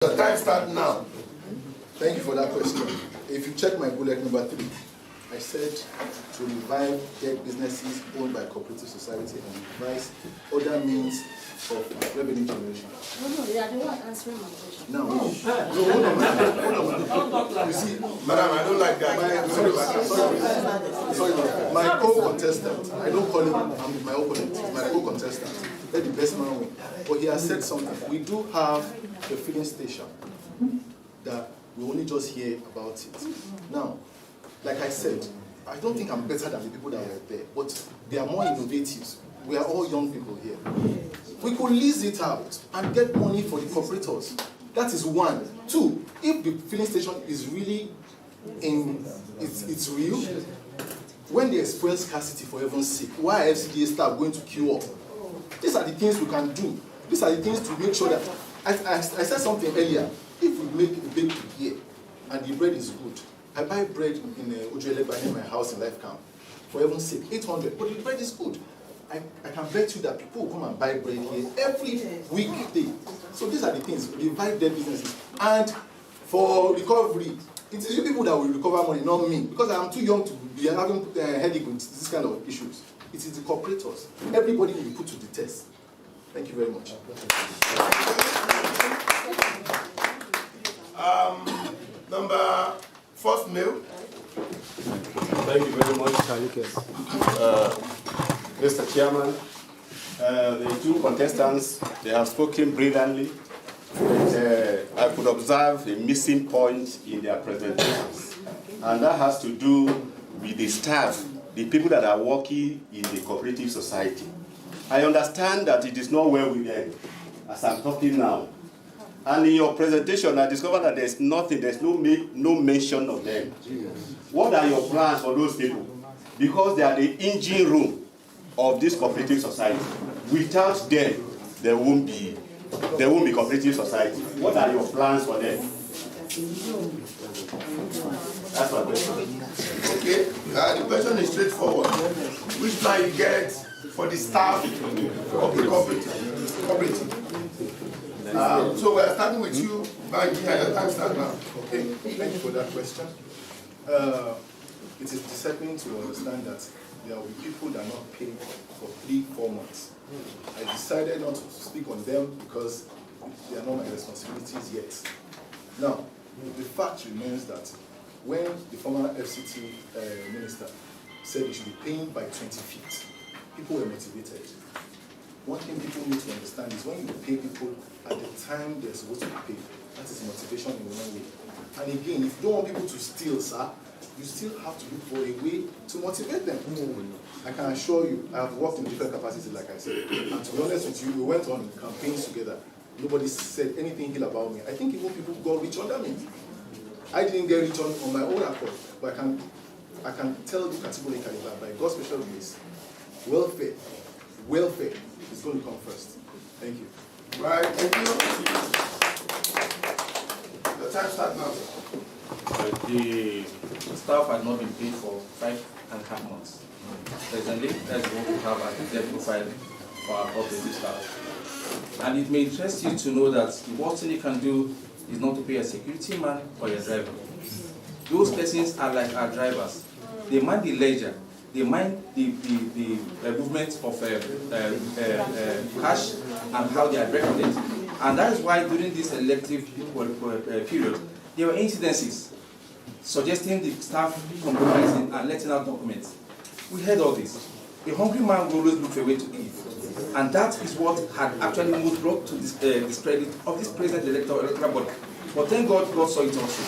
The time starts now. Thank you for that question. If you check my bullet number 3, I said to revive dead businesses owned by cooperative society and devise other means of revenue generation. No, they are the one answering my question. Now, hold on, madam. You see, madam, I don't like that. Sorry. My co-contestant, I don't call him my opponent, he's my co-contestant. Let the best man win. But he has said something. We do have a filling station that we only just hear about it. Now, like I said, I don't think I'm better than the people that were there, but they are more innovative. We are all young people here. We could lease it out and get money for the cooperators. That is one. 2, if the filling station is really it's real, when they experience scarcity, for heaven's sake, why are Fcda staff going to queue up? These are the things we can do. These are the things to make sure that, I said something earlier, if we make a bakery here and the bread is good, I buy bread in Ojele in my house in Life Camp, for heaven's sake, 800, but the bread is good. I can bet you that people will come and buy bread here every weekday. So these are the things, revive their businesses. And for recovery, it is you people that will recover money, not me, because I am too young to be having headache with this kind of issues. It is the cooperators. Everybody will be put to the test. Thank you very much. Number first mail. Thank you very much, Mr. Chairman. The 2 contestants, they have spoken brilliantly. I could observe a missing point in their presentations, and that has to do with the staff, the people that are working in the cooperative society. I understand that it is not well with them, as I'm talking now. And in your presentation, I discovered that there's no mention of them. What are your plans for those people? Because they are the engine room of this cooperative society. Without them, there won't be cooperative society. What are your plans for them? That's my question. Okay, the question is straightforward. Which plan you get for the staff of the cooperative? So we're starting with you, Maggie, and your time start now. Okay, thank you for that question. It is disheartening to understand that there will be people that are not paid for 3-4 months. I decided not to speak on them because they are not my responsibilities yet. Now, the fact remains that when the former FCT minister said they should be paying by 25th, people were motivated. One thing people need to understand is when you pay people at the time they're supposed to be paid, that is motivation in one way. And again, if you don't want people to steal, sir, you still have to look for a way to motivate them. I can assure you, I have worked in different capacities, like I said. And to be honest with you, we went on campaigns together. Nobody said anything ill about me. I think even people got rich under me. I didn't get rich on my own accord, but I can tell you categorically that by God's special grace, welfare is going to come first. Thank you. Right, thank you. The time starts now. The staff has not been paid for 5.5 months. Presently, that's what we have as the debt profile for our cooperative staff. And it may interest you to know that the worst thing you can do is not to pay a security man or a driver. Those persons are like our drivers. They mind the ledger. They mind the movement of cash and how they are recorded. And that is why during this elective period, there were incidences suggesting the staff compromising and letting out documents. We heard all this. A hungry man will always look for a way to eat. And that is what had actually most brought to this discredit of this present electoral body. But thank God, God saw it also.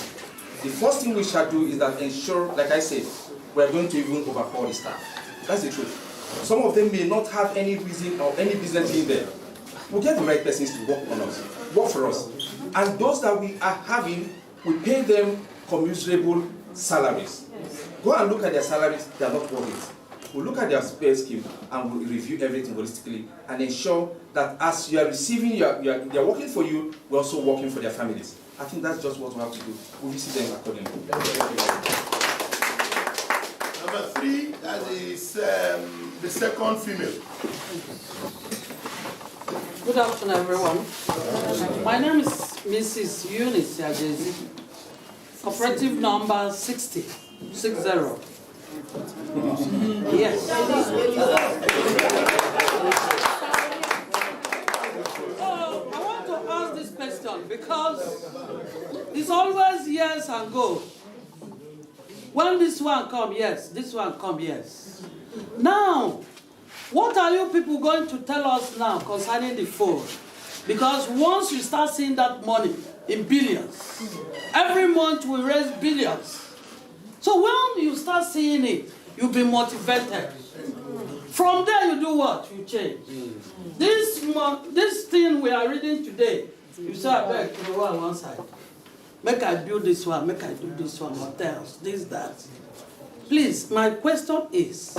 The first thing we shall do is that ensure, like I said, we are going to even overhaul the staff. That's the truth. Some of them may not have any reason or any business in there. We'll get the right persons to work on us, work for us. And those that we are having, we pay them commiserable salaries. Go and look at their salaries, they are not worth it. We'll look at their pay scheme and we'll review everything holistically and ensure that as you are receiving, they are working for you, we're also working for their families. I think that's just what we have to do. We'll visit them accordingly. Number 3, that is the second female. Good afternoon, everyone. My name is Mrs. Eunice Yajezi, cooperative number 60. Yes. So I want to ask this question because it's always yes and go. When this one come, yes. This one come, yes. Now, what are you people going to tell us now concerning the phone? Because once you start seeing that money in billions, every month we raise billions. So when you start seeing it, you'll be motivated. From there you do what? You change. This thing we are reading today, you say, I beg to go on one side. Make I build this one, make I do this one, hotels, this, that. Please, my question is,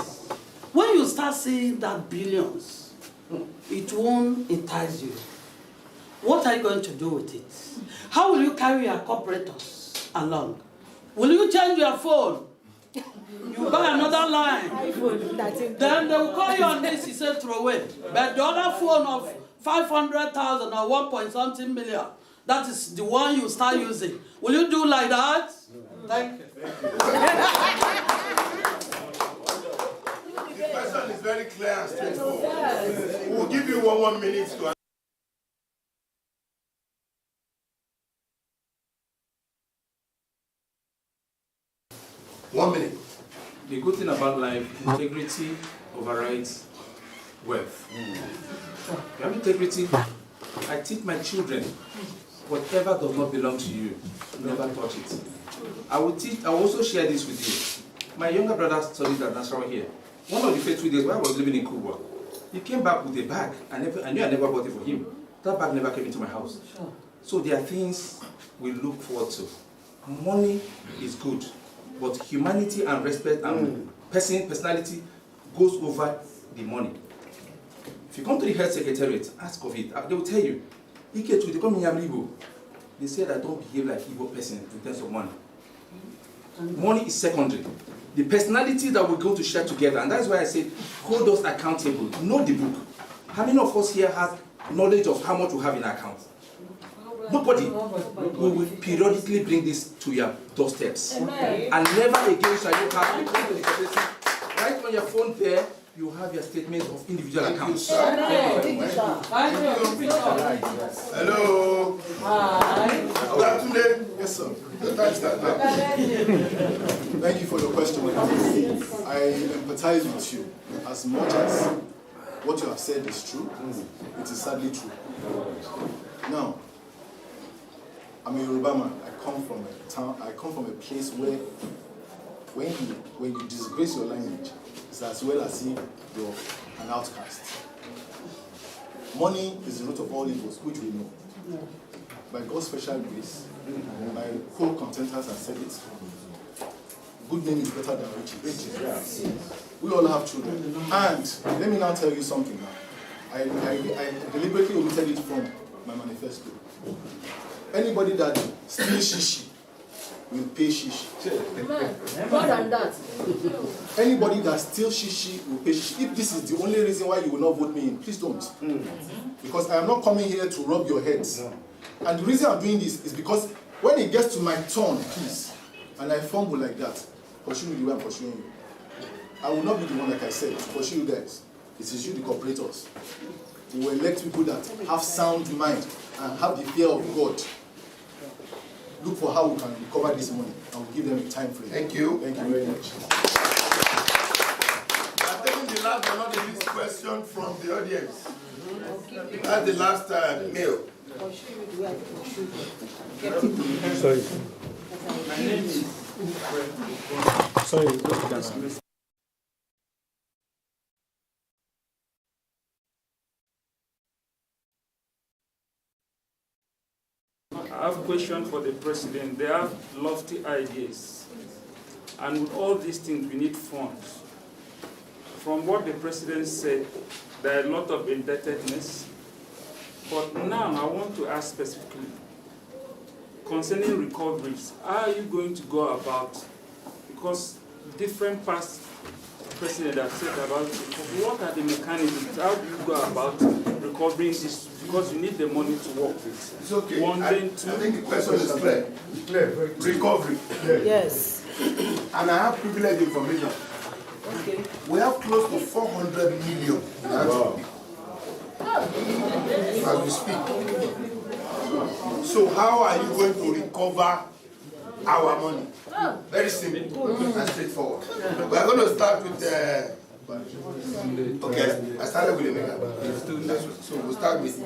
when you start seeing that billions, it won't entice you. What are you going to do with it? How will you carry your corporators along? Will you change your phone? You buy another line. Then they will call you on this, you say throw away. But the other phone of 500,000 or 1.something million, that is the one you start using. Will you do like that? Thank you. The question is very clear and straightforward. We'll give you 1 minute to. 1 minute. The good thing about life, integrity overrides wealth. If you have integrity, I teach my children, whatever does not belong to you, never touch it. I will also share this with you. My younger brother studied at National here. One of the first 2 days while I was living in Cuba, he came back with a bag. I knew I never bought it for him. That bag never came into my house. So there are things we look forward to. Money is good, but humanity and respect and personality goes over the money. If you come to the health secretariat, ask of it. They will tell you, they come in Igbo. They said I don't behave like Igbo person in terms of money. Money is secondary. The personality that we're going to share together, and that's why I said, hold us accountable. Know the book. How many of us here have knowledge of how much we have in our account? Nobody. We will periodically bring this to your doorsteps. Amen. And never again shall you have to come to the corporation. Right on your phone there, you have your statement of individual accounts. Hello. Hi. Yes, sir. Thank you for your question. I empathize with you as much as what you have said is true. It is sadly true. Now, I'm a Yoruba man. I come from a place where when you disgrace your language, it's as well as if you're an outcast. Money is the root of all evils, which we know. By God's special grace, my co-contentors have said it. Good name is better than riches. We all have children. And let me now tell you something now. I deliberately omitted it from my manifesto. Anybody that steals shishi will pay shishi. More than that. Anybody that steals shishi will pay shishi. If this is the only reason why you will not vote me in, please don't. Because I am not coming here to rub your heads. And the reason I'm doing this is because when it gets to my turn, please, and I fumble like that, pursue me the way I'm pursuing you. I will not be the one, like I said, to pursue you guys. It is you, the cooperators. We will elect people that have sound mind and have the fear of God. Look for how we can recover this money and we'll give them a time frame. Thank you. Thank you very much. I'm taking the last but not the least question from the audience. That's the last mail. Sorry. Sorry. I have a question for the president. They have lofty ideas. And with all these things, we need funds. From what the president said, there are a lot of indebtedness. But now I want to ask specifically, concerning recoveries, how are you going to go about, because different past presidents have said about it, what are the mechanisms, how do you go about recovering this because you need the money to work with. It's okay. One I thing, two. think the question is clear. Recovery. Yes. And I have privileged information. Okay. We have close to 400 million in our as we speak. So how are you going to recover our money? Very simple and straightforward. We are going to start with okay, I started with Emeka. So we'll start with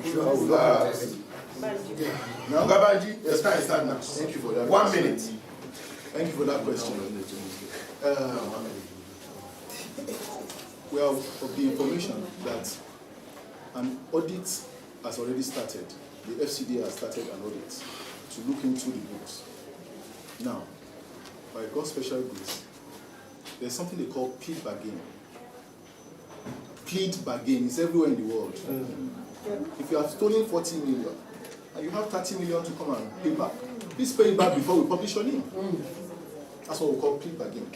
now Gabaji, the time start now. Thank you for that. 1 minute. Thank you for that question. Well, of the information that an audit has already started, the Fcda has started an audit to look into the books. Now, by God's special grace, there's something they call plead bargain. Plead bargain is everywhere in the world. If you have stolen 40 million and you have 30 million to come and pay back, please pay it back before we publish your name. That's what we call plead bargain.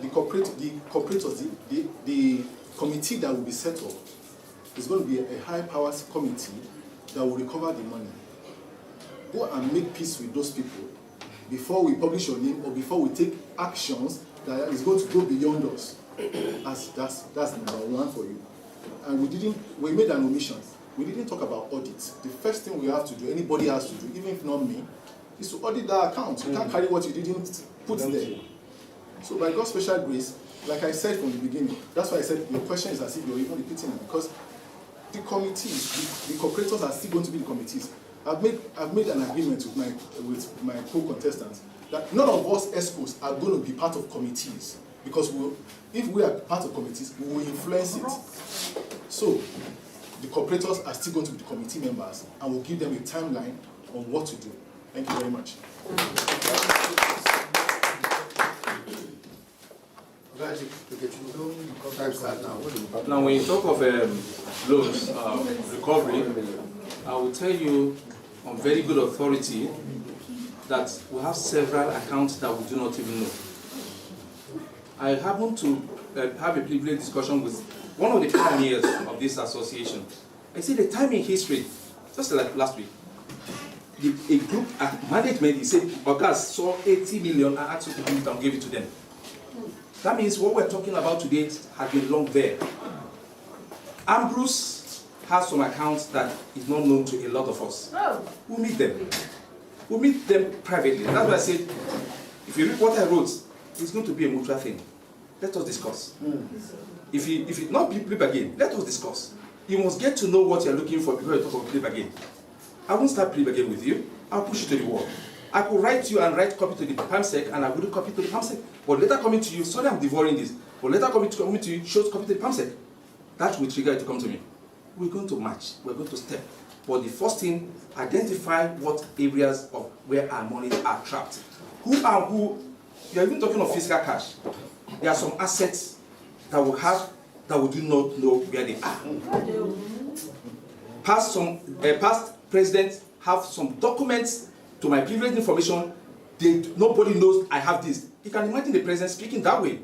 The corporators, the committee that will be set up is going to be a high powers committee that will recover the money. Go and make peace with those people before we publish your name or before we take actions that is going to go beyond us. That's number one for you. And we made an omission. We didn't talk about audits. The first thing we have to do, anybody has to do, even if not me, is to audit that account. You can't carry what you didn't put there. So by God's special grace, like I said from the beginning, that's why I said your question is as if you're even repeating it, because the committees, the corporators are still going to be the committees. I've made an agreement with my co-contestants that none of us ESCOs are going to be part of committees, because if we are part of committees, we will influence it. So the corporators are still going to be the committee members, and we'll give them a timeline on what to do. Thank you very much. Now, when you talk of loans recovery, I will tell you on very good authority that we have several accounts that we do not even know. I happen to have a privileged discussion with one of the pioneers of this association. I see the time in history, just like last week, a group at management, he said, Ogas saw 80 million and asked you to give it and give it to them. That means what we're talking about today has been long there. Ambrose has some accounts that is not known to a lot of us. We'll meet them. We'll meet them privately. That's why I said, if you read what I wrote, it's going to be a mutual thing. Let us discuss. If it not plea bargain, let us discuss. You must get to know what you're looking for before you talk about plea bargain. I won't start plea bargain with you. I'll push you to the wall. I could write you and write copy to the PAMSEC, and I wouldn't copy to the PAMSEC. But later coming to you, sorry I'm devouring this, but later coming to you shows copy to the PAMSEC. That will trigger it to come to me. We're going to match, we're going to step. But the first thing, identify what areas of where our money are trapped. Who, you're even talking of physical cash. There are some assets that we have that we do not know where they are. Past presidents have some documents to my privileged information. Nobody knows I have this. You can imagine the president speaking that way.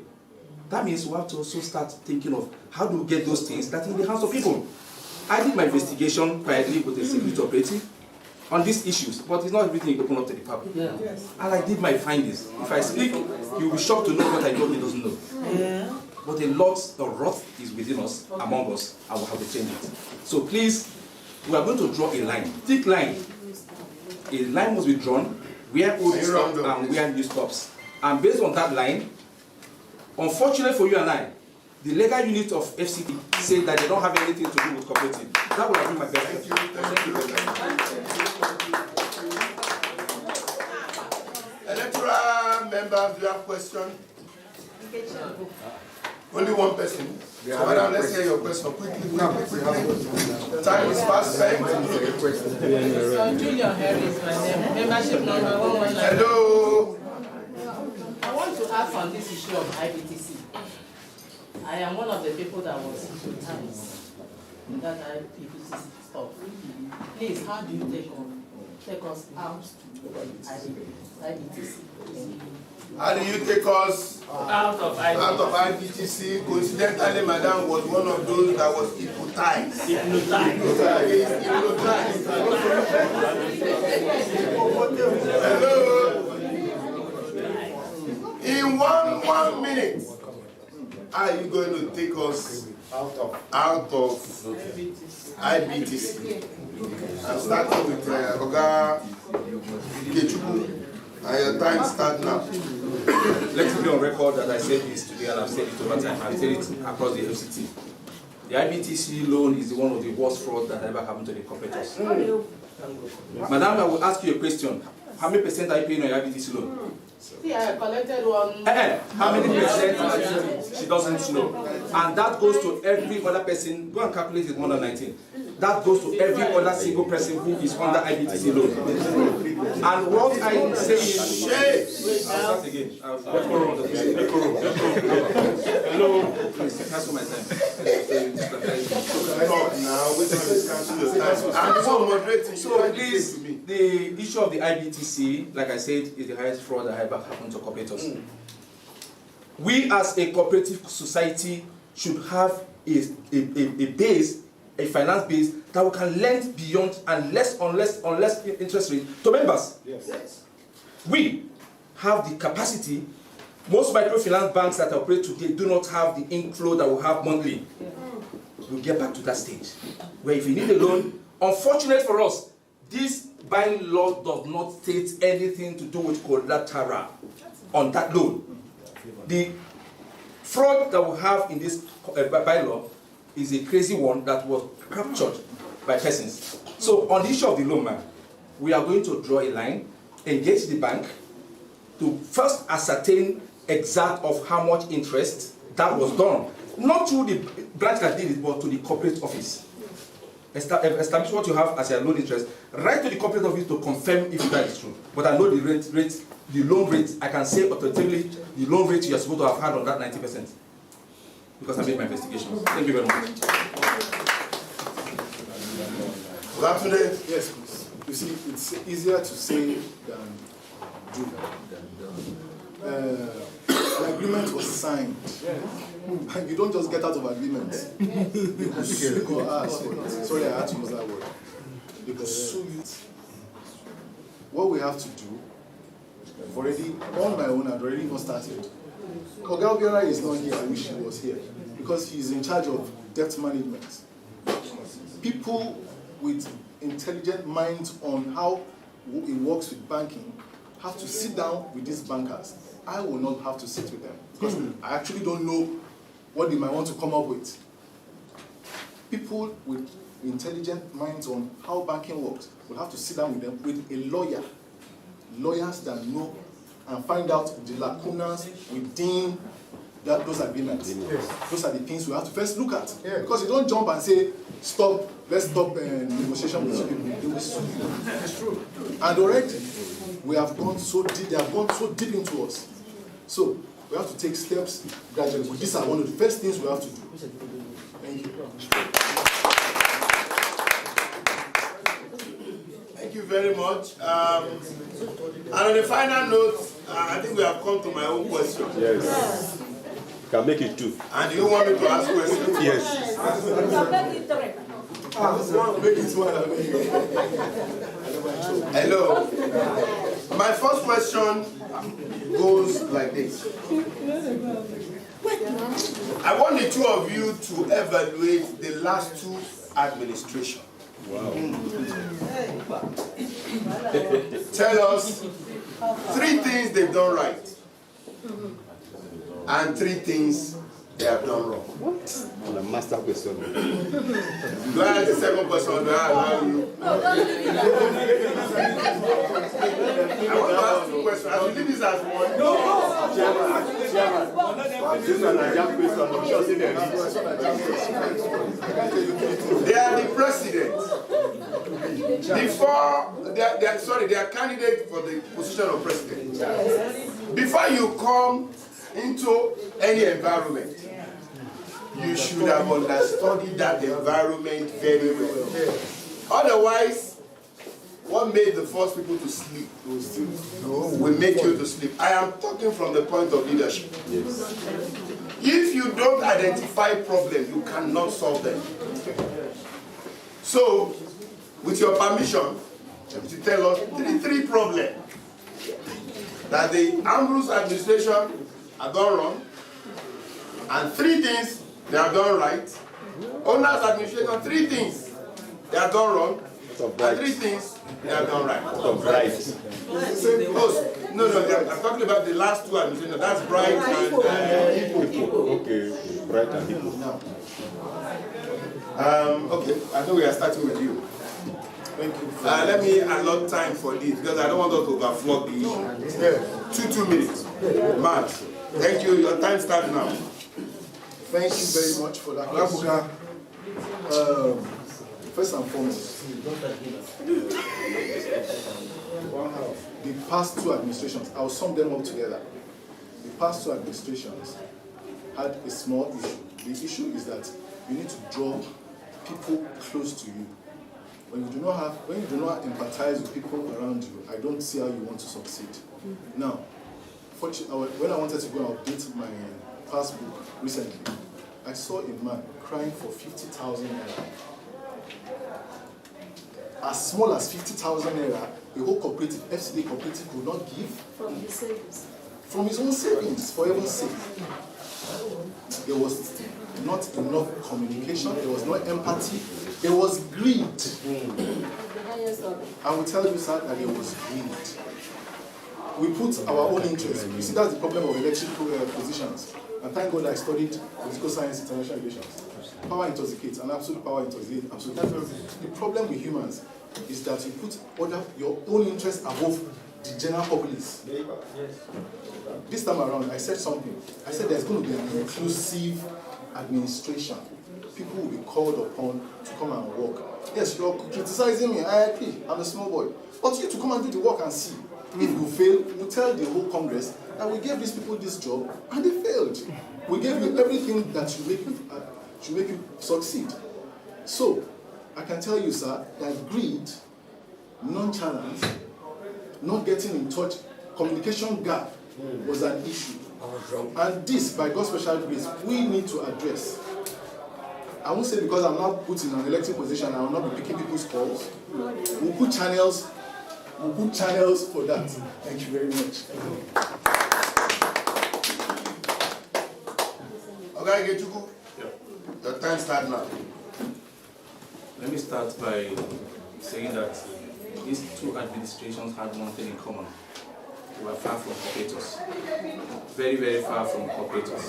That means we have to also start thinking of how do we get those things that are in the hands of people. I did my investigation quietly with the security operative on these issues, but it's not everything you open up to the public. Yeah. Yes. And I did my findings. If I speak, you'll be shocked to know what I know he doesn't know. Yeah. But a lot of wrath is within us, among us, and we'll have to change it. So please, we are going to draw a line, thick line. A line must be drawn where old stops and where new stops. And based on that line, unfortunately for you and I, the legal unit of FCD say that they don't have anything to do with cooperative. That would have been my best. Thank you. Electoral members, do you have questions? Only one person. So madam, let's hear your question quickly. Time is fast spent. Julian Harris, my name. Membership number 119. Hello. I want to ask on this issue of IBTC. I am one of the people that was issued times that IBTC stuff. Please, how do you take on take us out IBTC. How do you take us Out of out of IBTC? Coincidentally, Madam was one of those that was hypnotized. Hello. In one minute, how are you going to take us out of IBTC? I'm starting with Oga Kechuku, and your time start now. Let it be on record that I said this today and I've said it over time. I've said it across the FCT. The IBTC loan is one of the worst frauds that ever happened to the cooperatives. Madam, I will ask you a question. How many percent are you paying on your IBTC loan? See, I collected one. How many percent? She doesn't know. And that goes to every other person. Go and calculate it, more than 19. That goes to every other single person who is under IBTC loan. And what I'm saying is, I'll start again. Hello. Please, cancel my time. So please, the issue of the IBTC, like I said, is the highest fraud that ever happened to cooperatives. We as a cooperative society should have a base, a finance base that we can lend beyond and less interest rate to members. Yes. We have the capacity. Most microfinance banks that operate today do not have the inflow that we have monthly. We'll get back to that stage where if you need a loan, unfortunate for us, this bylaw does not state anything to do with collateral on that loan. The fraud that we have in this bylaw is a crazy one that was captured by persons. So on the issue of the loan, man, we are going to draw a line, engage the bank to first ascertain exact of how much interest that was done. Not through the branch that did it, but to the corporate office. Establish what you have as your loan interest. Write to the corporate office to confirm if that is true. But I know the loan rate, I can say authoritatively the loan rate you are supposed to have had on that 90%. Because I made my investigation. Thank you very much. Good afternoon. Yes, please. You see, it's easier to say than do. An agreement was signed. You don't just get out of agreement. They could sue you or ask for it. Sorry, I had to use that word. They could sue you. What we have to do, already on my own, I've already not started. Oga Obiora is not here. I wish he was here because he's in charge of debt management. People with intelligent minds on how it works with banking have to sit down with these bankers. I will not have to sit with them because I actually don't know what they might want to come up with. People with intelligent minds on how banking works will have to sit down with them with a lawyer. Lawyers that know and find out the lacunas within those agreements. Yes. Those are the things we have to first look at. Yeah. Because you don't jump and say, stop, let's stop negotiation with some people. They will sue you. It's true. And already, we have gone so deep, they have gone so deep into us. So, we have to take steps gradually. But these are one of the first things we have to do. Thank you. Thank you very much. And on the final note, I think we have come to my own question. Yes. You can make it two. And do you want me to ask questions? Yes. Hello. My first question goes like this. I want the two of you to evaluate the last two administrations. Wow. Tell us 3 things they've done right and 3 things they have done wrong. What? And a master question. Do I ask the second question or do I allow you? I want to ask the question. I will leave this as one. No! This is an Nigerian question. I'm sure They are the president. Before, they are candidate for the position of president. Before you come into any environment, you should have understudied that environment very well. Otherwise, What made the first people to sleep? We make you to sleep. I am talking from the point of leadership. Yes. If you don't identify problems, you cannot solve them. So, with your permission, you tell us three problems that the Ambrose administration have done wrong, and 3 things they have done right. Owners administration, 3 things they have done wrong, and 3 things they have done right. No, I'm talking about the last 2 administrations. That's Bright and Okay, Bright and Hippo. Okay, I know we are starting with you. Thank you. Let me allot time for this because I don't want us to overflow the issue. 2 minutes. Matt, thank you. Your time starts now. Thank you very much for that question. First and foremost, the past 2 administrations, I'll sum them up together. The past 2 administrations had a small issue. The issue is that you need to draw people close to you. When you do not empathize with people around you, I don't see how you want to succeed. Now, when I wanted to go and update my passbook recently, I saw a man crying for 50,000 naira. As small as 50,000 naira, a whole cooperative, Fcda cooperative, could not give. From his savings. From his own savings, for heaven's sake. There was not enough communication, there was no empathy, there was greed. I will tell you, sir, that there was greed. We put our own interest. You see, that's the problem of electrical positions. And thank God I studied political science, international relations. Power intoxicates, and absolute power intoxicates. Absolute. The problem with humans is that you put your own interest above the general populace. This time around, I said something. I said there's going to be an inclusive administration. People will be called upon to come and work. Yes, you're criticizing me. I agree. I'm a small boy. But you to come and do the work and see. If you fail, we tell the whole Congress that we gave these people this job and they failed. We gave you everything that should make you succeed. So, I can tell you, sir, that greed, nonchalance, not getting in touch, communication gap was an issue. And this, by God's special grace, we need to address. I won't say because I'm not put in an elected position, I will not be picking people's calls. We'll put channels for that. Thank you very much. Okay, Gechuku. Your time starts now. Let me start by saying that these 2 administrations had one thing in common. They were far from cooperators. Very, very far from cooperators.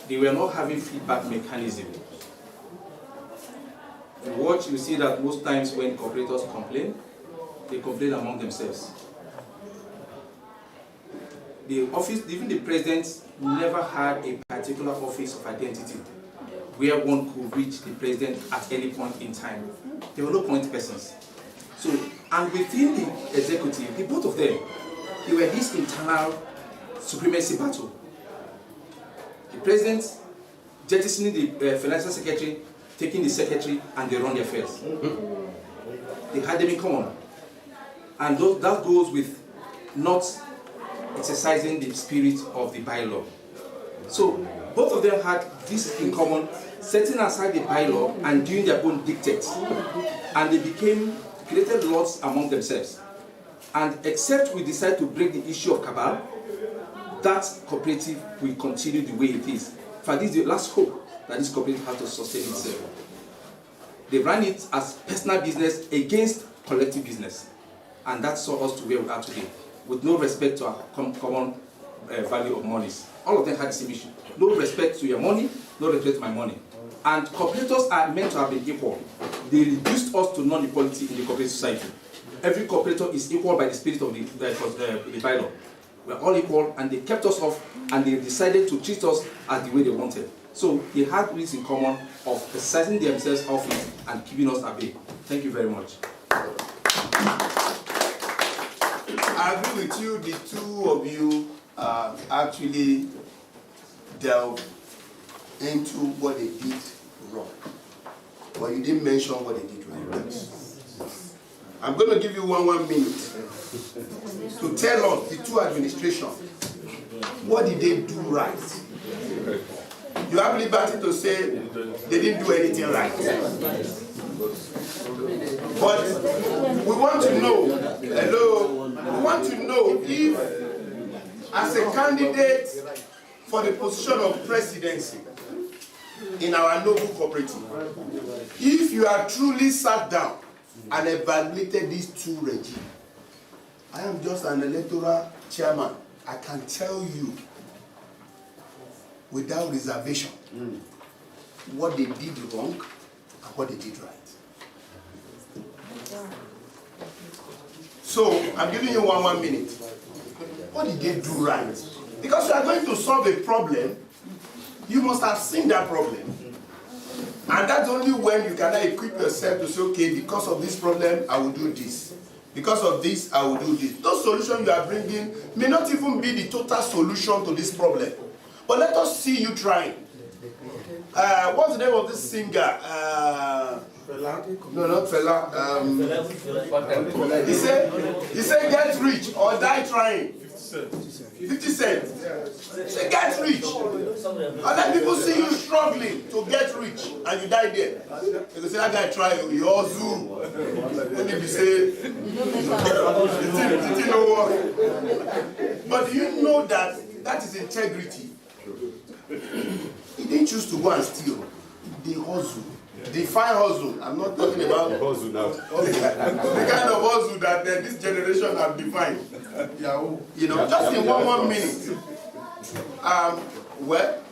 They were not having feedback mechanism. If you watch, you see that most times when cooperators complain, they complain among themselves. The office, even the president, never had a particular office of identity where one could reach the president at any point in time. There were no point persons. So, and within the executive, the both of them, they were his internal supremacy battle. The president jettisoning the financial secretary, taking the secretary, and they run their affairs. They had them in common. And that goes with not exercising the spirit of the bylaw. So both of them had this in common, setting aside the bylaw and doing their own dictates. And they created laws among themselves. And except we decide to break the issue of cabal, that cooperative will continue the way it is. For this is the last hope that this cooperative has to sustain itself. They ran it as personal business against collective business. And that saw us to where we are today, with no respect to our common value of monies. All of them had the same issue. No respect to your money, no respect to my money. And cooperators are meant to have been equal. They reduced us to non-equality in the cooperative society. Every cooperator is equal by the spirit of the bylaw. We're all equal, and they kept us off, and they decided to treat us as the way they wanted. So they had this in common of exercising themselves off it and keeping us at bay. Thank you very much. I agree with you. The 2 of you actually delved into what they did wrong. But you didn't mention what they did right. I'm going to give you one minute to tell us, the two administrations, what did they do right? You have liberty to say they didn't do anything right. But we want to know, we want to know if, as a candidate for the position of presidency in our noble cooperative, if you are truly sat down and evaluated these two regimes. I am just an electoral chairman. I can tell you without reservation what they did wrong and what they did right. So I'm giving you one minute. What did they do right? Because you are going to solve a problem, you must have seen that problem. And that's only when you can equip yourself to say, okay, because of this problem, I will do this. Because of this, I will do this. Those solutions you are bringing may not even be the total solution to this problem. But let us see you trying. What's the name of this singer? No, not Fela. He said, get rich or die trying. 50 Cent. Say, get rich. And then people see you struggling to get rich and you die there. They say, that guy try, you all zoom. And if you say, it didn't work. But do you know that that is integrity? He didn't choose to go and steal. They hustle. Define hustle. I'm not talking about hustle now. The kind of hustle that this generation have defined. You know, just in one minute. Well,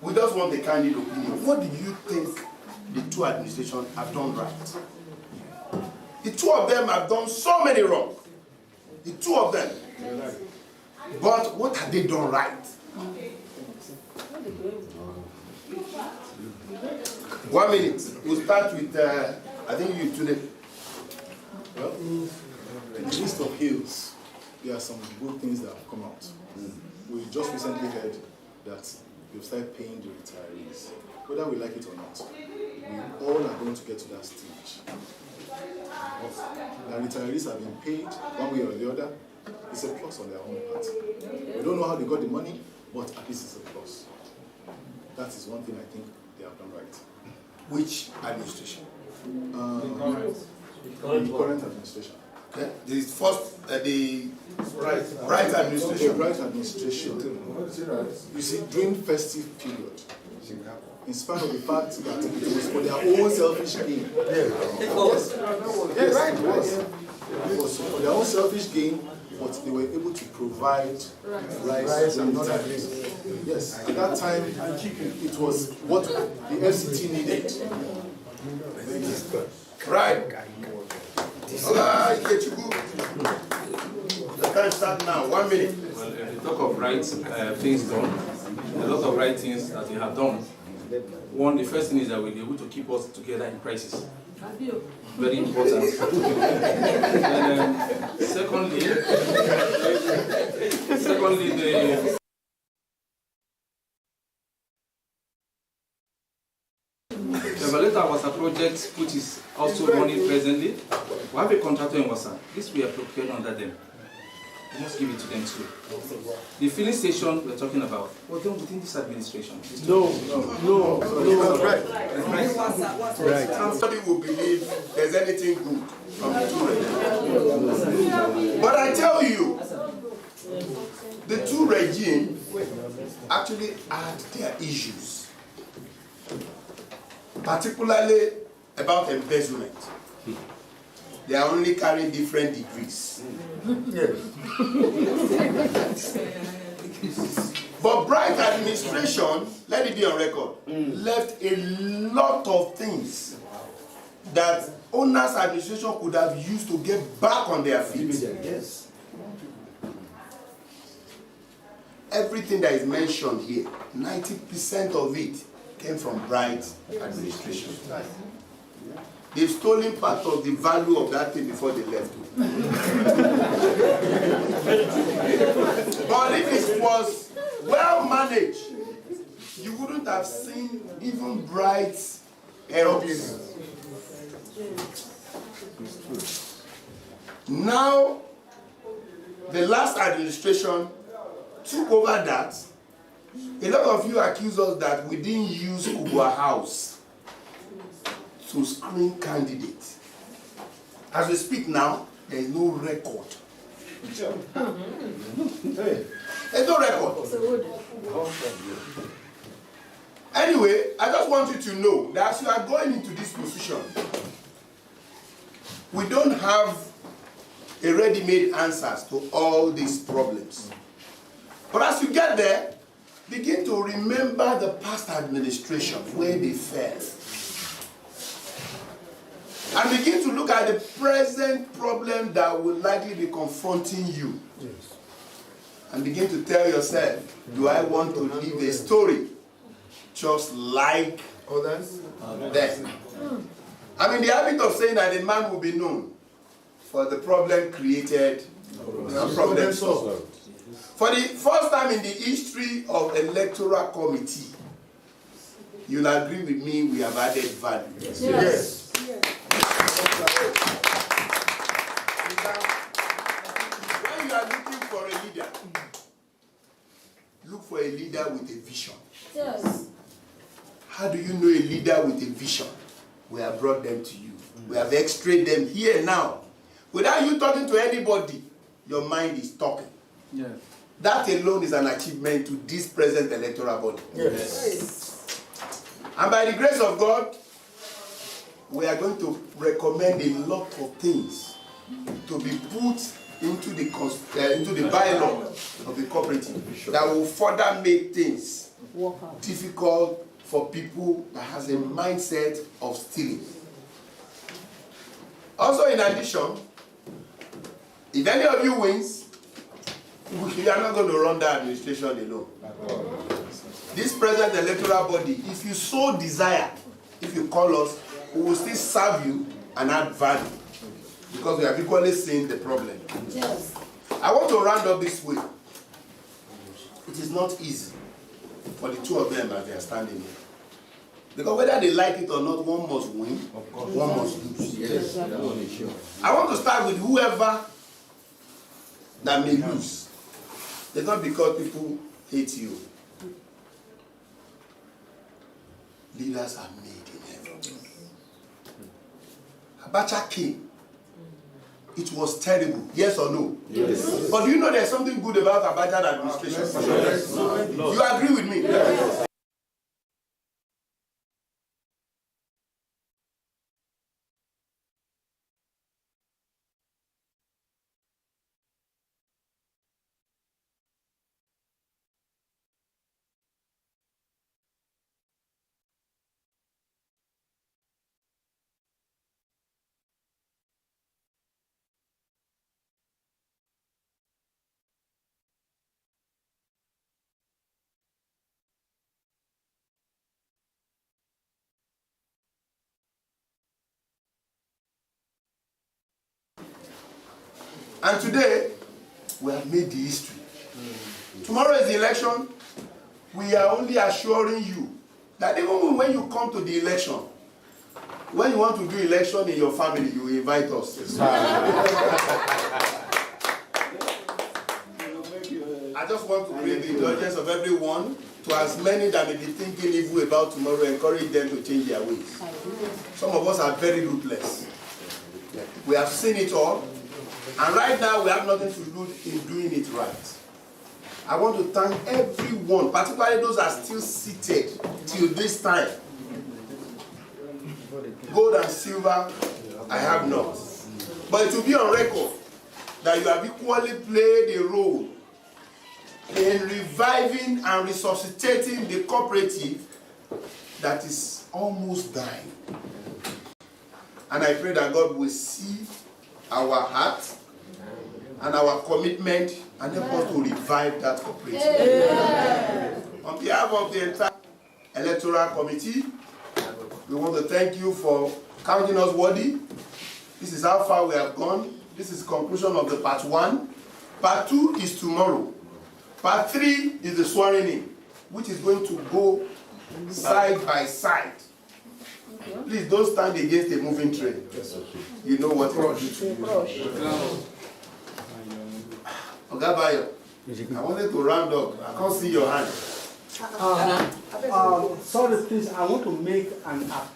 we just want the candid opinion. What do you think the two administrations have done right? The two of them have done so many wrong. The two of them. But what have they done right? 1 minute. We'll start with, I think you today. Well, in the list of hills, there are some good things that have come out. We just recently heard that they've started paying the retirees. Whether we like it or not, we all are going to get to that stage. The retirees have been paid one way or the other. It's a plus on their own part. We don't know how they got the money, but at least it's a plus. That is one thing I think they have done right. Which administration? The current administration. Okay. The first, the right administration. The right administration. You see, during festive period, in spite of the fact that it was for their own selfish gain. It was for their own selfish gain, but they were able to provide rice and not everything. Yes, at that time, it was what the FCT needed. Right. You can start now. 1 minute. Well, if you talk of right things done, a lot of right things that we have done. One, the first thing is that we'll be able to keep us together in crisis. Very important. And secondly, the Evaluator Wasa project, which is also running presently. We have a contractor in Wasa. This we are procured under them. We must give it to them too. The filling station we're talking about was done within this administration. No. Right. Nobody will believe there's anything good from the two regimes. But I tell you, the two regimes actually had their issues, particularly about embezzlement. They are only carrying different degrees. But Bright administration, let it be on record, left a lot of things that owners administration could have used to get back on their feet. Yes. Everything that is mentioned here, 90% of it came from Bright administration. They've stolen part of the value of that thing before they left. But if it was well managed, you wouldn't have seen even Bright aeroplanes. Now, the last administration took over that. A lot of you accuse us that we didn't use Kubwa House to screen candidates. As we speak now, there is no record. There's no record. Anyway, I just want you to know that as you are going into this position, we don't have a ready-made answers to all these problems. But as you get there, begin to remember the past administration where they failed. And begin to look at the present problem that will likely be confronting you. Yes. And begin to tell yourself, do I want to live a story just like others? Them. I'm in the habit of saying that a man will be known for the problem created and problem solved. For the first time in the history of electoral committee, you'll agree with me, we have added value. Yes. Yes. Yes. When you are looking for a leader, look for a leader with a vision. Yes. How do you know a leader with a vision? We have brought them to you. We have x-rayed them here now. Without you talking to anybody, your mind is talking. Yes. That alone is an achievement to this present electoral body. Yes. And by the grace of God, we are going to recommend a lot of things to be put into the bylaw of the cooperative that will further make things difficult for people that has a mindset of stealing. Also, in addition, if any of you wins, we are not going to run that administration alone. This present electoral body, if you so desire, if you call us, we will still serve you and add value. Because we have equally seen the problem. Yes. I want to round up this way. It is not easy for the two of them as they are standing here. Because whether they like it or not, one must win, one must lose. Yes. I want to start with whoever that may lose. It's not because people hate you. Leaders are made in heaven. Abacha came. It was terrible. Yes or no? Yes. But do you know there's something good about Abacha administration? Yes. You agree with me? Yes. And today, we have made the history. Tomorrow is the election. We are only assuring you that even when you come to the election, when you want to do election in your family, you invite us. I just want to bring the indulgence of everyone to as many that may be thinking evil about tomorrow, encourage them to change their ways. Some of us are very ruthless. We have seen it all. And right now, we have nothing to lose in doing it right. I want to thank everyone, particularly those that are still seated till this time. Gold and silver, I have not. But it will be on record that you have equally played a role in reviving and resuscitating the cooperative that is almost dying. And I pray that God will see our heart and our commitment and help us to revive that cooperative. Yeah. On behalf of the entire electoral committee, we want to thank you for counting us worthy. This is how far we have gone. This is the conclusion of the part 1. Part 2 is tomorrow. Part 3 is the swearing in, which is going to go side by side. Please don't stand against a moving train. You know what it is. Oga Bayo, I wanted to round up. I can't see your hand. Sorry, please, I want to make an appeal.